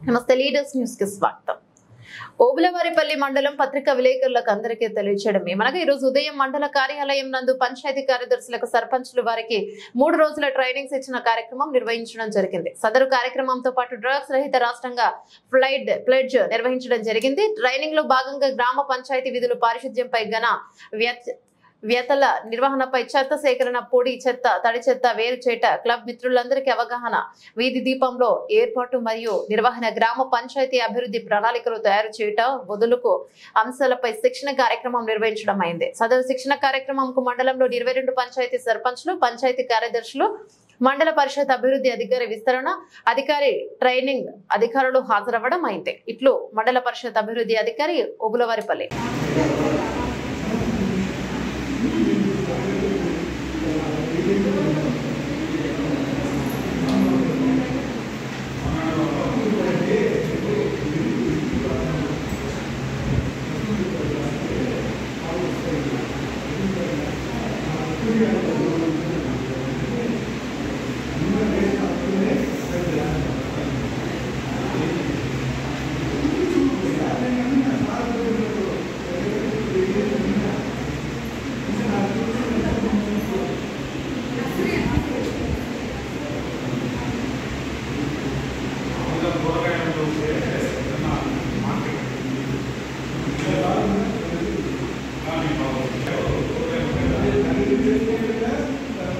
నమస్తే leaders news కి స్వాగతం. ఓబులవారిపల్లి మండలం పత్రికా విలేకరులకు అందరికీ తెలియజేయడం ఏమనగా ఈ రోజు ఉదయం మండల కార్యాలయం నందు పంచాయతీ కార్యదర్శులకు సర్పంచులు వారికి 3 రోజుల ట్రైనింగ్స్ ఇచ్చిన కార్యక్రమం నిర్వహించడం జరిగింది. సదరు కార్యక్రమంతో పాటు డ్రగ్స్ రహిత రాష్ట్రంగా ప్లెడ్జ్ నిర్వహించడం జరిగింది. ట్రైనింగ్ లో భాగంగా గ్రామ పంచాయతీ విధులు, పారిశుద్ధ్యంపై వ్యతల నిర్వహణపై, చెత్త సేకరణ, పొడి చెత్త, తడి చెత్త వేరు చేట, క్లబ్ మిత్రులందరికీ అవగాహన, వీధి దీపంలో ఏర్పాటు మరియు నిర్వహణ, గ్రామ పంచాయతీ అభివృద్ధి ప్రణాళికలు తయారు చేయటం మొదలుకు అంశాలపై శిక్షణ కార్యక్రమం నిర్వహించడం అయింది. సదరు శిక్షణ కార్యక్రమంకు మండలంలో 22 పంచాయతీ సర్పంచ్లు, పంచాయతీ కార్యదర్శులు, మండల పరిషత్ అభివృద్ధి అధికారి, విస్తరణ అధికారి, ట్రైనింగ్ అధికారులు హాజరవ్వడం అయింది. ఇట్లు మండల పరిషత్ అభివృద్ధి అధికారి ఓబులవారిపల్లి. కూరగాయలు